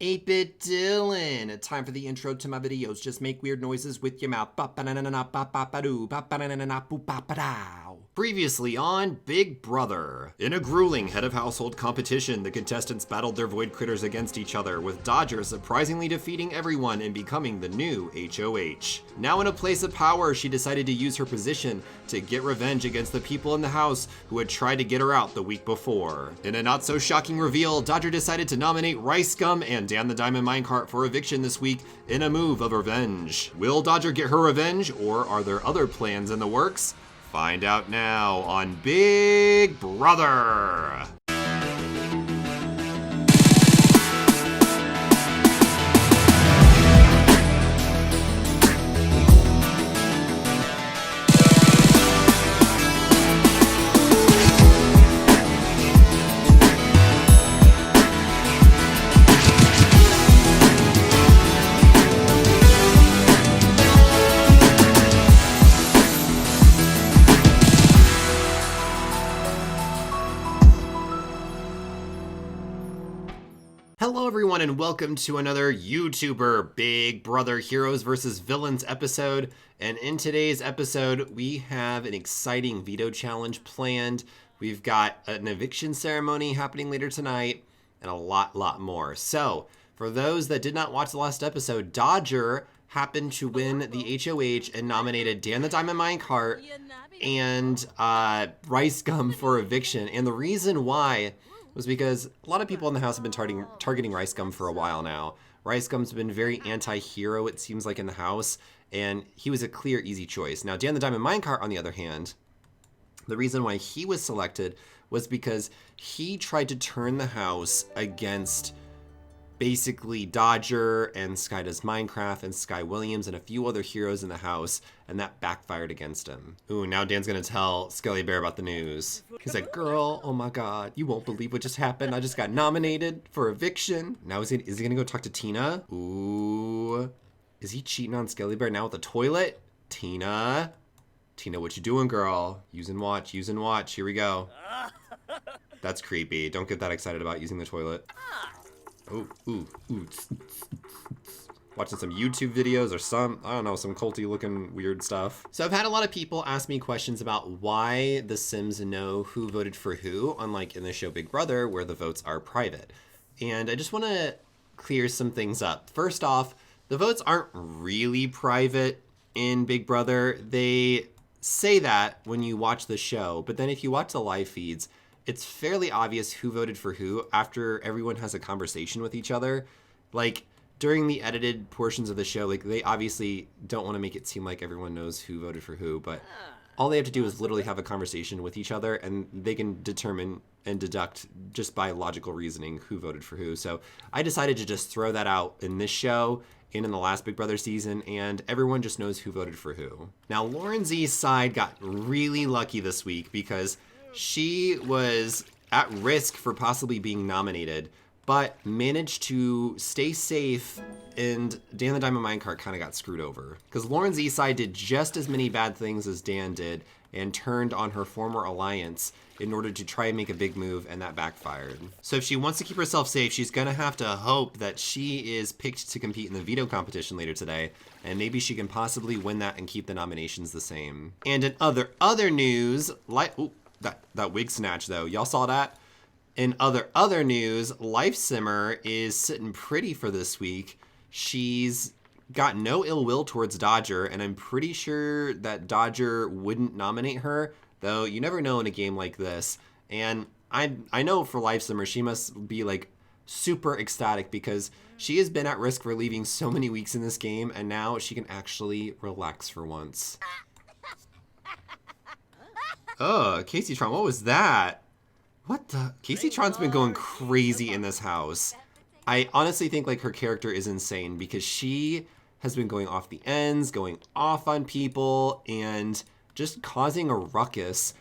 8-bit Dylan. Time for the intro to my videos. Just make weird noises with your mouth. Previously on Big Brother. In a grueling head of household competition, the contestants battled their void critters against each other, with Dodger surprisingly defeating everyone and becoming the new HOH. Now in a place of power, she decided to use her position to get revenge against the people in the house who had tried to get her out the week before. In a not so shocking reveal, Dodger decided to nominate Rice Gum and Dan the Diamond Minecart for eviction this week in a move of revenge. Will Dodger get her revenge, or are there other plans in the works? Find out now on Big Brother. Hello everyone and welcome to another YouTuber Big Brother Heroes vs. Villains episode. And in today's episode, we have an exciting veto challenge planned. We've got an eviction ceremony happening later tonight and a lot more. So for those that did not watch the last episode, Dodger happened to win the HOH and nominated Dan the Diamond Minecart and Rice Gum for eviction. And the reason why was because a lot of people in the house have been targeting Rice Gum for a while now. Rice Gum's been very anti-hero, it seems like, in the house, and he was a clear, easy choice. Now, Dan the Diamond Minecart, on the other hand, the reason why he was selected was because he tried to turn the house against basically Dodger and Sky Does Minecraft and Sky Williams and a few other heroes in the house, and that backfired against him. Ooh, now Dan's gonna tell Skelly Bear about the news. He's like, girl, oh my god, you won't believe what just happened. I just got nominated for eviction. Now is he gonna go talk to Tina? Ooh, is he cheating on Skelly Bear now with the toilet? Tina, what you doing, girl? Use and watch, here we go. That's creepy, don't get that excited about using the toilet. Ooh. Watching some YouTube videos or some culty looking weird stuff. So I've had a lot of people ask me questions about why the Sims know who voted for who, unlike in the show Big Brother where the votes are private. And I just want to clear some things up. First off, the votes aren't really private in Big Brother. They say that when you watch the show, but then if you watch the live feeds, it's fairly obvious who voted for who after everyone has a conversation with each other. Like, during the edited portions of the show, like, they obviously don't want to make it seem like everyone knows who voted for who, but all they have to do is literally have a conversation with each other, and they can determine and deduct just by logical reasoning who voted for who. So I decided to just throw that out in this show and in the last Big Brother season, and everyone just knows who voted for who. Now, Lauren Z's side got really lucky this week because she was at risk for possibly being nominated, but managed to stay safe, and Dan the Diamond Minecart kind of got screwed over. Because Lauren Z's side did just as many bad things as Dan did, and turned on her former alliance in order to try and make a big move, and that backfired. So if she wants to keep herself safe, she's gonna have to hope that she is picked to compete in the veto competition later today, and maybe she can possibly win that and keep the nominations the same. And in other news, that wig snatch though, y'all saw that? In other news, Life Simmer is sitting pretty for this week. She's got no ill will towards Dodger, and I'm pretty sure that Dodger wouldn't nominate her, though you never know in a game like this. And I know for Life Simmer, she must be like super ecstatic because she has been at risk for leaving so many weeks in this game, and now she can actually relax for once. Oh, Casey Tron, what was that? What the? Casey Tron's been going crazy in this house. I honestly think like her character is insane because she has been going off the ends, going off on people, and just causing a ruckus.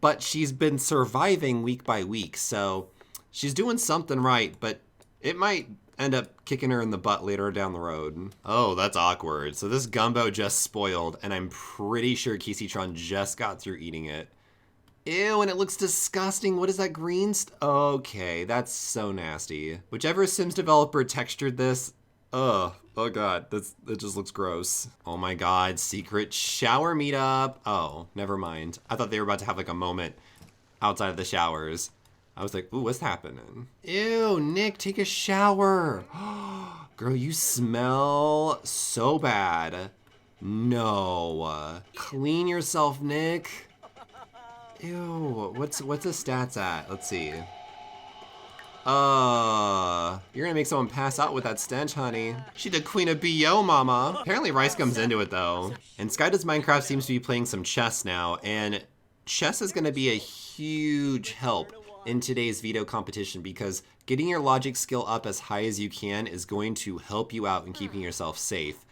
But she's been surviving week by week, so she's doing something right, but it might end up kicking her in the butt later down the road. Oh, that's awkward. So this gumbo just spoiled, and I'm pretty sure Casey Tron just got through eating it. Ew, and it looks disgusting. What is that green okay, that's so nasty. Whichever Sims developer textured this, ugh. Oh god, it just looks gross. Oh my god, secret shower meetup. Oh, never mind. I thought they were about to have like a moment outside of the showers. I was like, ooh, what's happening? Ew, Nick, take a shower. Girl, you smell so bad. No. Clean yourself, Nick. Ew, what's the stats at? Let's see. You're gonna make someone pass out with that stench, honey. She the queen of BO, mama. Apparently Rice comes into it though. And Sky Does Minecraft seems to be playing some chess now, and chess is gonna be a huge help in today's veto competition because getting your logic skill up as high as you can is going to help you out in keeping yourself safe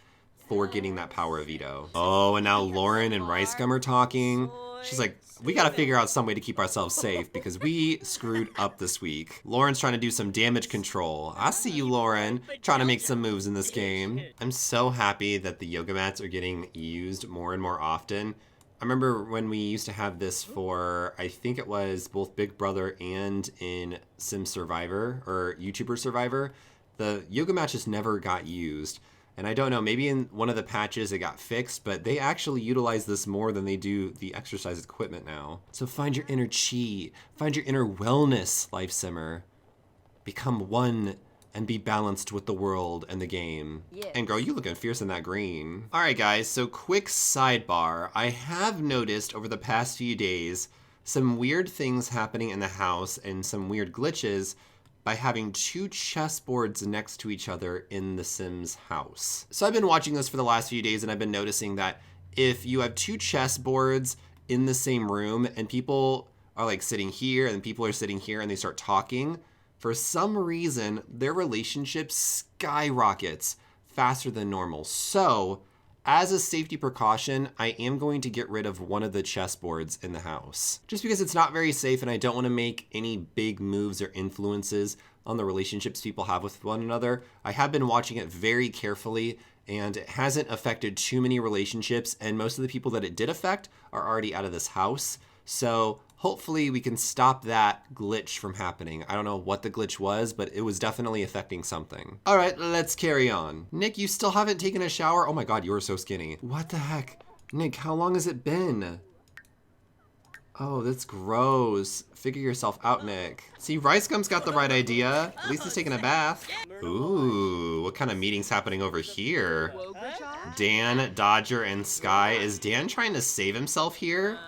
for getting that power of veto. Oh, and now Lauren and Rice Gum are talking. She's like, we gotta figure out some way to keep ourselves safe because we screwed up this week. Lauren's trying to do some damage control. I see you, Lauren, trying to make some moves in this game. I'm so happy that the yoga mats are getting used more and more often. I remember when we used to have this for, I think it was both Big Brother and in Sim Survivor or YouTuber Survivor, the yoga mat just never got used. And I don't know, maybe in one of the patches it got fixed, but they actually utilize this more than they do the exercise equipment now. So find your inner chi, find your inner wellness, Life Simmer. Become one and be balanced with the world and the game. Yeah. And girl, you looking fierce in that green. All right guys, so quick sidebar. I have noticed over the past few days some weird things happening in the house and some weird glitches by having two chessboards next to each other in the Sims house. So I've been watching this for the last few days and I've been noticing that if you have two chessboards in the same room and people are like sitting here and people are sitting here and they start talking, for some reason, their relationship skyrockets faster than normal. So as a safety precaution, I am going to get rid of one of the chessboards in the house. Just because it's not very safe and I don't want to make any big moves or influences on the relationships people have with one another. I have been watching it very carefully and it hasn't affected too many relationships, and most of the people that it did affect are already out of this house. So hopefully we can stop that glitch from happening. I don't know what the glitch was, but it was definitely affecting something. All right, let's carry on. Nick, you still haven't taken a shower? Oh my God, you are so skinny. What the heck? Nick, how long has it been? Oh, that's gross. Figure yourself out, Nick. See, Rice Gum's got the right idea. At least he's taking a bath. Ooh, what kind of meeting's happening over here? Dan, Dodger, and Sky. Is Dan trying to save himself here?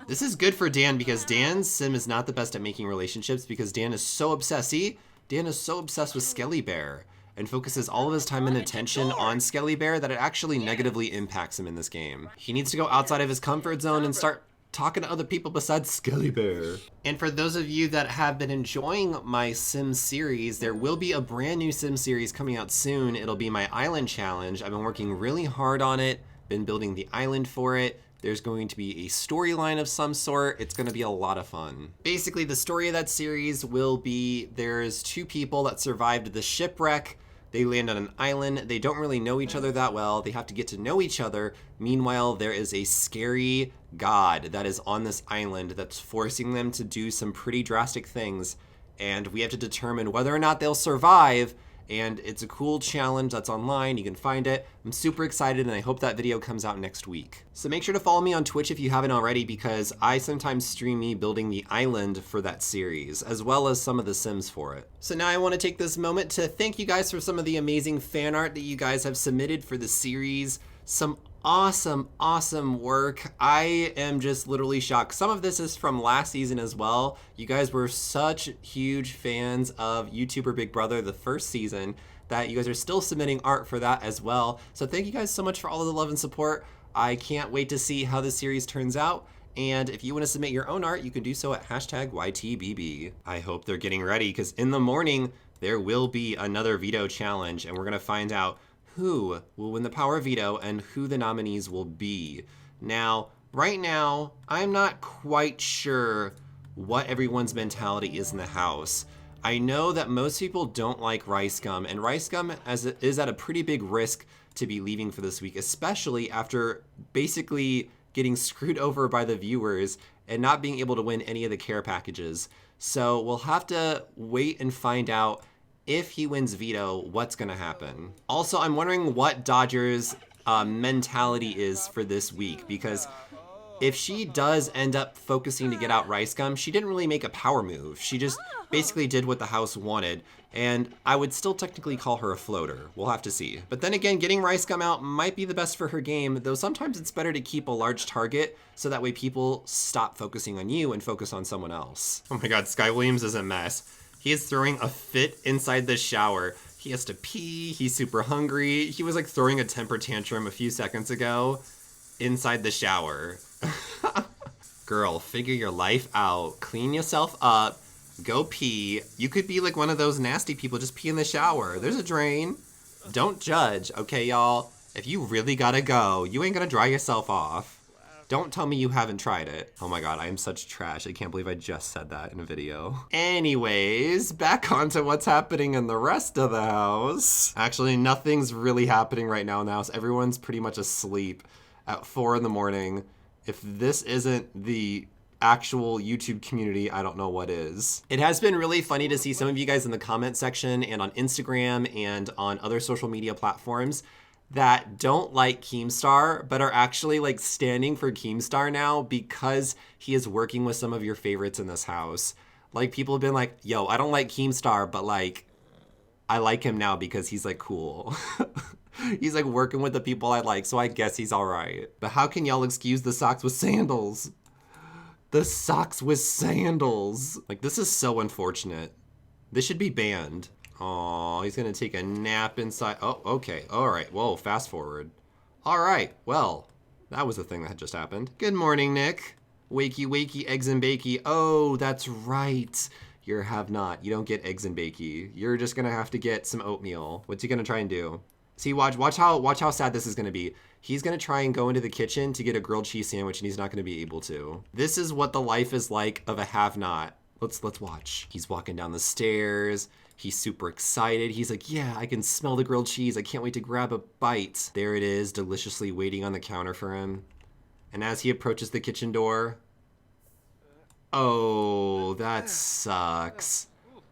This is good for Dan because Dan's sim is not the best at making relationships because Dan is so obsessed. See, Dan is so obsessed with Skelly Bear and focuses all of his time and attention on Skelly Bear that it actually negatively impacts him in this game. He needs to go outside of his comfort zone and start talking to other people besides Skelly Bear. And for those of you that have been enjoying my sim series, there will be a brand new sim series coming out soon. It'll be my island challenge. I've been working really hard on it, been building the island for it. There's going to be a storyline of some sort. It's going to be a lot of fun. Basically, the story of that series will be there's two people that survived the shipwreck. They land on an island. They don't really know each other that well. They have to get to know each other. Meanwhile, there is a scary god that is on this island that's forcing them to do some pretty drastic things. And we have to determine whether or not they'll survive. And it's a cool challenge that's online. You can find it. I'm super excited and I hope that video comes out next week. So make sure to follow me on Twitch if you haven't already because I sometimes stream me building the island for that series as well as some of the Sims for it. So now I want to take this moment to thank you guys for some of the amazing fan art that you guys have submitted for the series. Some awesome work. I am just literally shocked. Some of this is from last season as well. You guys were such huge fans of YouTuber Big Brother the first season that you guys are still submitting art for that as well. So thank you guys so much for all of the love and support. I can't wait to see how this series turns out. And if you want to submit your own art, you can do so at #YTBB. I hope they're getting ready because in the morning there will be another veto challenge and we're going to find out who will win the power of veto and who the nominees will be. Now, right now, I'm not quite sure what everyone's mentality is in the house. I know that most people don't like Rice Gum, and Rice Gum is at a pretty big risk to be leaving for this week, especially after basically getting screwed over by the viewers and not being able to win any of the care packages. So we'll have to wait and find out if he wins veto, what's gonna happen. Also, I'm wondering what Dodger's mentality is for this week, because if she does end up focusing to get out Rice Gum, she didn't really make a power move. She just basically did what the house wanted, and I would still technically call her a floater. We'll have to see. But then again, getting Rice Gum out might be the best for her game, though sometimes it's better to keep a large target so that way people stop focusing on you and focus on someone else. Oh my god, Sky Williams is a mess. He is throwing a fit inside the shower. He has to pee, he's super hungry. He was like throwing a temper tantrum a few seconds ago inside the shower. Girl, figure your life out. Clean yourself up. Go pee. You could be like one of those nasty people, just pee in the shower. There's a drain. Don't judge, okay, y'all? If you really gotta go, you ain't gonna dry yourself off. Don't tell me you haven't tried it. Oh my god, I am such trash. I can't believe I just said that in a video. Anyways, back onto what's happening in the rest of the house. Actually, nothing's really happening right now in the house. Everyone's pretty much asleep at 4 in the morning. If this isn't the actual YouTube community, I don't know what is. It has been really funny to see some of you guys in the comment section and on Instagram and on other social media platforms that don't like Keemstar, but are actually like standing for Keemstar now because he is working with some of your favorites in this house. Like, people have been like, yo, I don't like Keemstar, but like, I like him now because he's like cool. He's like working with the people I like, so I guess he's all right. But how can y'all excuse the socks with sandals? The socks with sandals. Like, this is so unfortunate. This should be banned. Oh, he's gonna take a nap inside. Oh, okay. All right. Whoa, fast forward. All right. Well, that was the thing that had just happened. Good morning, Nick. Wakey, wakey, eggs and bakey. Oh, that's right. You're have not. You don't get eggs and bakey. You're just gonna have to get some oatmeal. What's he gonna try and do? See, watch how sad this is gonna be. He's gonna try and go into the kitchen to get a grilled cheese sandwich, and he's not gonna be able to. This is what the life is like of a have-not. Let's watch. He's walking down the stairs. He's super excited. He's like, yeah, I can smell the grilled cheese. I can't wait to grab a bite. There it is, deliciously waiting on the counter for him. And as he approaches the kitchen door, oh, that sucks.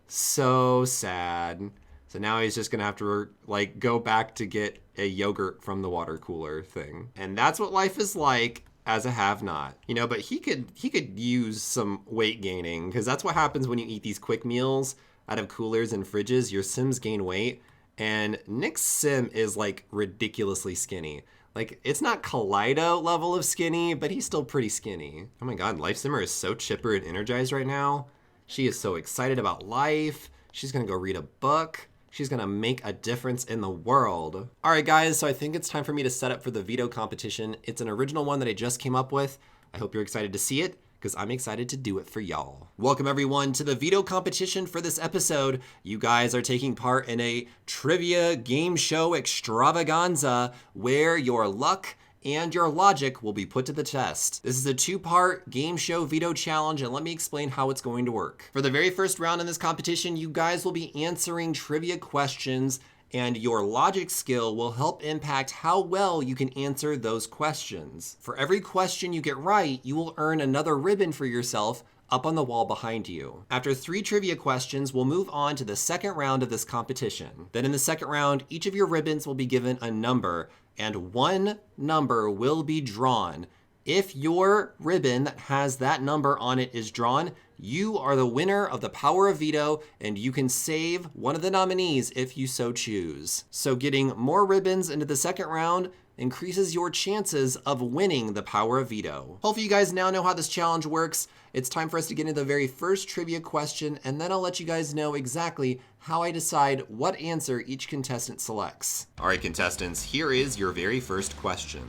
So sad. So now he's just gonna have to like go back to get a yogurt from the water cooler thing. And that's what life is like as a have-not. You know, but he could use some weight gaining, because that's what happens when you eat these quick meals out of coolers and fridges. Your Sims gain weight, and Nick's Sim is like ridiculously skinny. Like, it's not Kaleido level of skinny, but he's still pretty skinny. Oh my god, Life Simmer is so chipper and energized right now. She is so excited about life. She's gonna go read a book. She's gonna make a difference in the world. All right, guys, so I think it's time for me to set up for the veto competition. It's an original one that I just came up with. I hope you're excited to see it, because I'm excited to do it for y'all. Welcome everyone to the veto competition for this episode. You guys are taking part in a trivia game show extravaganza where your luck and your logic will be put to the test. This is a 2-part game show veto challenge, and let me explain how it's going to work. For the very first round in this competition, you guys will be answering trivia questions, and your logic skill will help impact how well you can answer those questions. For every question you get right, you will earn another ribbon for yourself up on the wall behind you. After 3 trivia questions, we'll move on to the second round of this competition. Then in the second round, each of your ribbons will be given a number, and one number will be drawn. If your ribbon that has that number on it is drawn, you are the winner of the power of veto, and you can save one of the nominees if you so choose. So getting more ribbons into the second round increases your chances of winning the power of veto. Hopefully you guys now know how this challenge works. It's time for us to get into the very first trivia question, and then I'll let you guys know exactly how I decide what answer each contestant selects. All right, contestants, here is your very first question.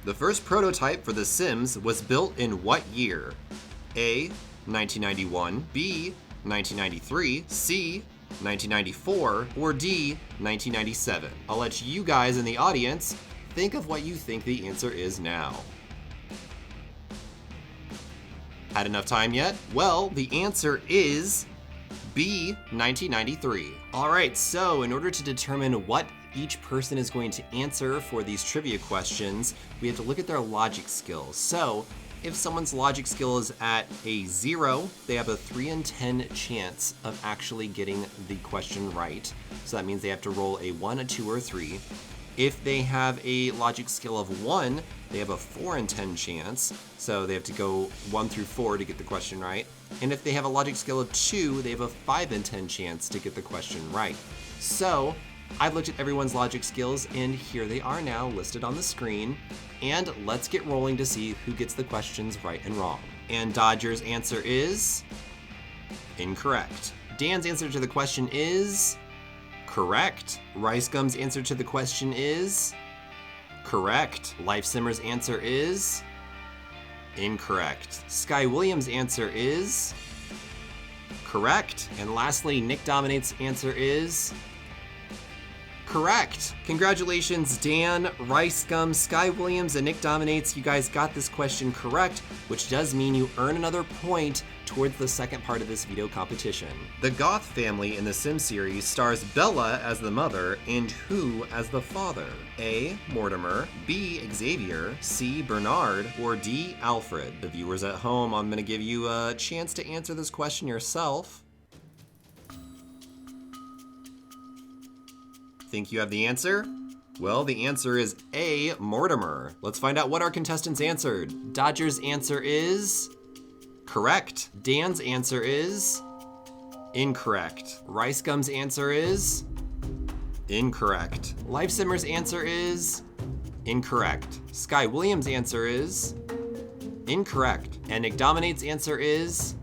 The first prototype for The Sims was built in what year? A, 1991, B, 1993, C, 1994, or D, 1997? I'll let you guys in the audience think of what you think the answer is now. Had enough time yet? Well, the answer is B, 1993. All right, so in order to determine what each person is going to answer for these trivia questions, we have to look at their logic skills. So if someone's logic skill is at a 0, they have a 3 in 10 chance of actually getting the question right. So that means they have to roll a 1, a 2, or a 3. If they have a logic skill of 1, they have a 4 in 10 chance. So they have to go 1 through 4 to get the question right. And if they have a logic skill of 2, they have a 5 in 10 chance to get the question right. So I've looked at everyone's logic skills, and here they are now listed on the screen. And let's get rolling to see who gets the questions right and wrong. And Dodger's answer is incorrect. Dan's answer to the question is correct. Rice Gum's answer to the question is correct. Life Simmer's answer is incorrect. Sky Williams' answer is correct. And lastly, Nick Dominate's answer is correct. Congratulations, Dan, Rice Gum, Sky Williams, and Nick Dominates. You guys got this question correct, which does mean you earn another point towards the second part of this veto competition. The Goth family in the Sims series stars Bella as the mother and who as the father? A, Mortimer, B, Xavier, C, Bernard, or D, Alfred? The viewers at home, I'm gonna give you a chance to answer this question yourself. Think you have the answer? Well, the answer is A, Mortimer. Let's find out what our contestants answered. Dodger's answer is correct. Dan's answer is incorrect. Rice Gum's answer is incorrect. Life Simmer's answer is incorrect. Sky Williams' answer is incorrect. And Nick Dominate's answer is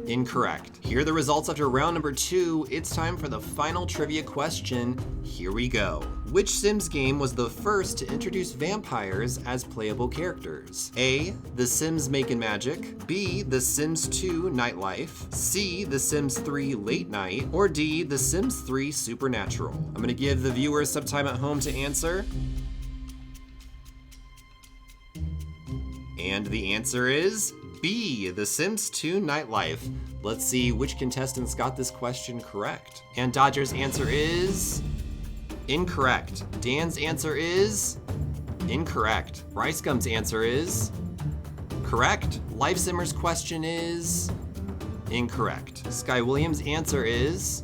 incorrect. Here are the results after round number 2. It's time for the final trivia question. Here we go. Which Sims game was the first to introduce vampires as playable characters? A, The Sims Makin' Magic, B, The Sims 2 Nightlife, C, The Sims 3 Late Night, or D, The Sims 3 Supernatural? I'm gonna give the viewers some time at home to answer. And the answer is B, The Sims 2 Nightlife. Let's see which contestants got this question correct. And Dodger's answer is incorrect. Dan's answer is incorrect. Rice Gum's answer is correct. Life Simmer's question is incorrect. Sky Williams' answer is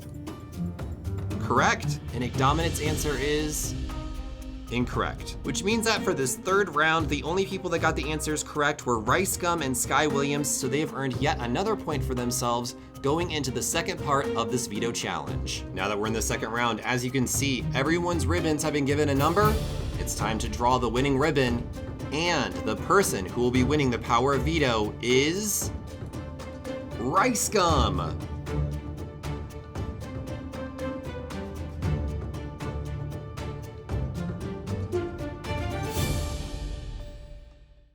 correct. And Nick Dominate's answer is incorrect. Which means that for this third round, the only people that got the answers correct were Rice Gum and Sky Williams, so they have earned yet another point for themselves going into the second part of this veto challenge. Now that we're in the second round, as you can see, everyone's ribbons have been given a number. It's time to draw the winning ribbon, and the person who will be winning the power of veto is Rice Gum.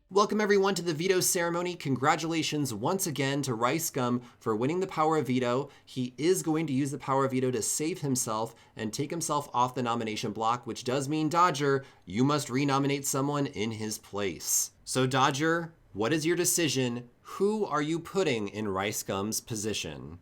Welcome everyone to the veto ceremony. Congratulations once again to Rice Gum for winning the power of veto. He is going to use the power of veto to save himself and take himself off the nomination block, which does mean, Dodger, you must renominate someone in his place. So Dodger, what is your decision? Who are you putting in Rice Gum's position?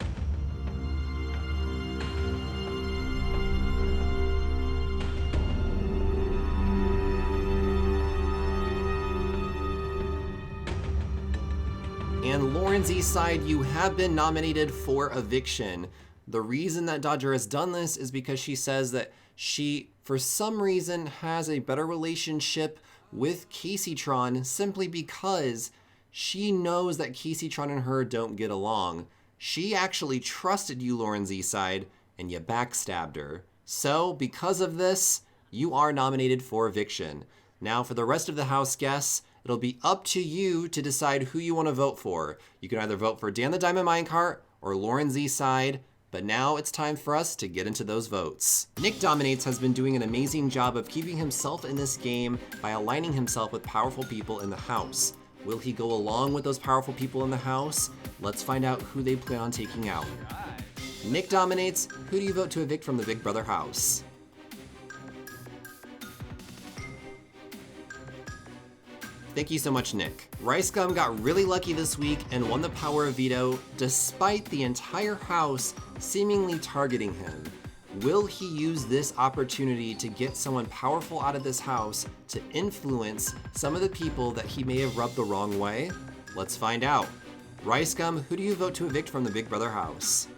And Lauren's Eastside, you have been nominated for Eviction. The reason that Dodger has done this is because she says that she, for some reason, has a better relationship with Caseytron simply because she knows that Caseytron and her don't get along. She actually trusted you, Lauren's Eastside, and you backstabbed her. So, because of this, you are nominated for Eviction. Now, for the rest of the house guests, it'll be up to you to decide who you want to vote for. You can either vote for Dan the Diamond Minecart or Lauren's Eastside, but now it's time for us to get into those votes. Nick Dominates has been doing an amazing job of keeping himself in this game by aligning himself with powerful people in the house. Will he go along with those powerful people in the house? Let's find out who they plan on taking out. Nick Dominates, who do you vote to evict from the Big Brother house? Thank you so much, Nick. Rice Gum got really lucky this week and won the power of veto despite the entire house seemingly targeting him. Will he use this opportunity to get someone powerful out of this house to influence some of the people that he may have rubbed the wrong way? Let's find out. Rice Gum, who do you vote to evict from the Big Brother house?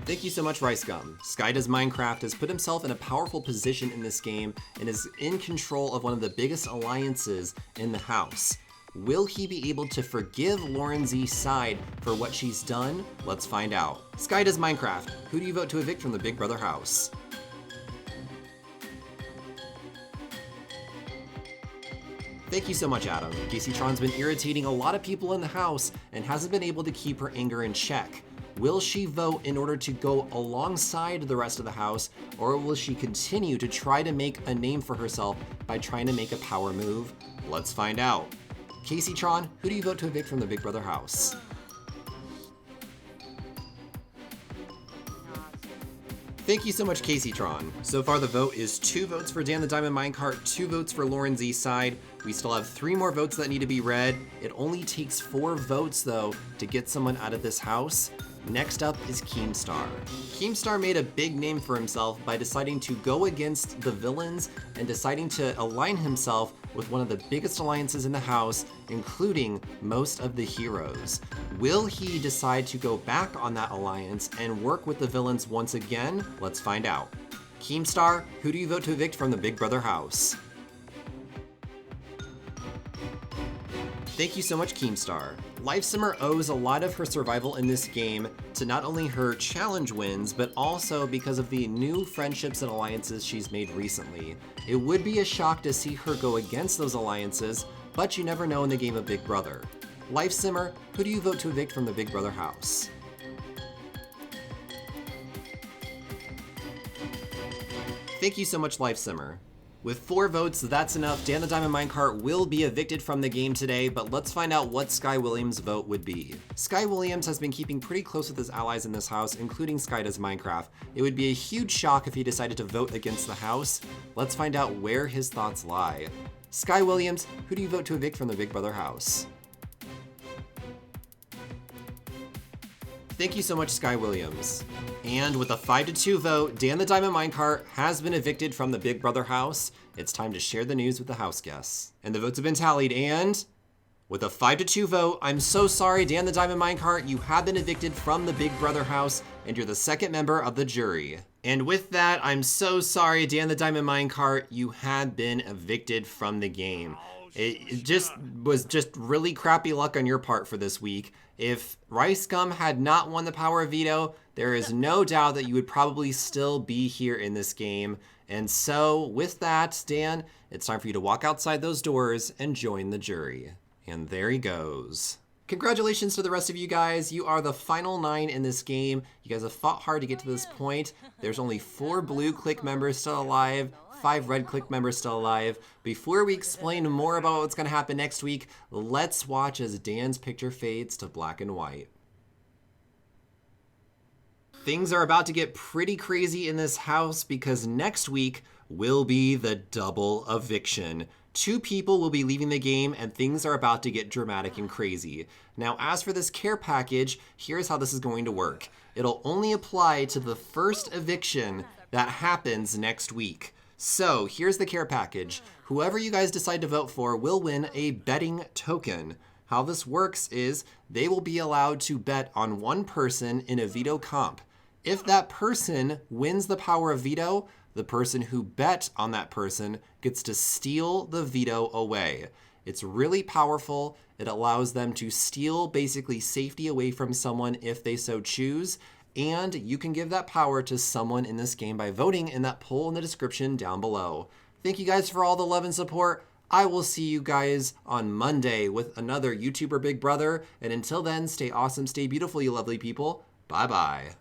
Thank you so much, Rice Gum. Sky Does Minecraft has put himself in a powerful position in this game and is in control of one of the biggest alliances in the house. Will he be able to forgive Lauren Z's side for what she's done? Let's find out. Sky Does Minecraft, who do you vote to evict from the Big Brother house? Thank you so much, Adam. Casey Tron's been irritating a lot of people in the house and hasn't been able to keep her anger in check. Will she vote in order to go alongside the rest of the house, or will she continue to try to make a name for herself by trying to make a power move? Let's find out. Casey Tron, who do you vote to evict from the Big Brother house? Thank you so much, Casey Tron. So far the vote is 2 votes for Dan the Diamond Minecart, 2 votes for Lauren Z's side. We still have 3 more votes that need to be read. It only takes 4 votes though to get someone out of this house. Next up is Keemstar. Keemstar made a big name for himself by deciding to go against the villains and deciding to align himself with one of the biggest alliances in the house, including most of the heroes. Will he decide to go back on that alliance and work with the villains once again? Let's find out. Keemstar, who do you vote to evict from the Big Brother house? Thank you so much, Keemstar. Lifesimmer owes a lot of her survival in this game to not only her challenge wins, but also because of the new friendships and alliances she's made recently. It would be a shock to see her go against those alliances, but you never know in the game of Big Brother. Lifesimmer, who do you vote to evict from the Big Brother house? Thank you so much, Lifesimmer. With 4 votes, that's enough. Dan the Diamond Minecart will be evicted from the game today, but let's find out what Sky Williams' vote would be. Sky Williams has been keeping pretty close with his allies in this house, including Sky Does Minecraft. It would be a huge shock if he decided to vote against the house. Let's find out where his thoughts lie. Sky Williams, who do you vote to evict from the Big Brother house? Thank you so much, Sky Williams. And with a 5-2 vote, Dan the Diamond Minecart has been evicted from the Big Brother house. It's time to share the news with the house guests. And the votes have been tallied, and with a 5-2 vote, I'm so sorry, Dan the Diamond Minecart, you have been evicted from the Big Brother house, and you're the second member of the jury. And with that, I'm so sorry, Dan the Diamond Minecart, you have been evicted from the game. It just was really crappy luck on your part for this week. If Rice Gum had not won the power of veto, there is no doubt that you would probably still be here in this game. And so with that, Dan, it's time for you to walk outside those doors and join the jury. And there he goes. Congratulations to the rest of you guys. You are the final 9 in this game. You guys have fought hard to get to this point. There's only 4 blue click members still alive, 5 red click members still alive. Before we explain more about what's going to happen next week, let's watch as Dan's picture fades to black and white. Things are about to get pretty crazy in this house because next week will be the double eviction. 2 people will be leaving the game and things are about to get dramatic and crazy. Now, as for this care package, here's how this is going to work. It'll only apply to the first eviction that happens next week. So here's the care package. Whoever you guys decide to vote for will win a betting token. How this works is they will be allowed to bet on one person in a veto comp. If that person wins the power of veto, the person who bet on that person gets to steal the veto away. It's really powerful. It allows them to steal basically safety away from someone if they so choose. And you can give that power to someone in this game by voting in that poll in the description down below. Thank you guys for all the love and support. I will see you guys on Monday with another YouTuber Big Brother. And until then, stay awesome, stay beautiful, you lovely people. Bye-bye.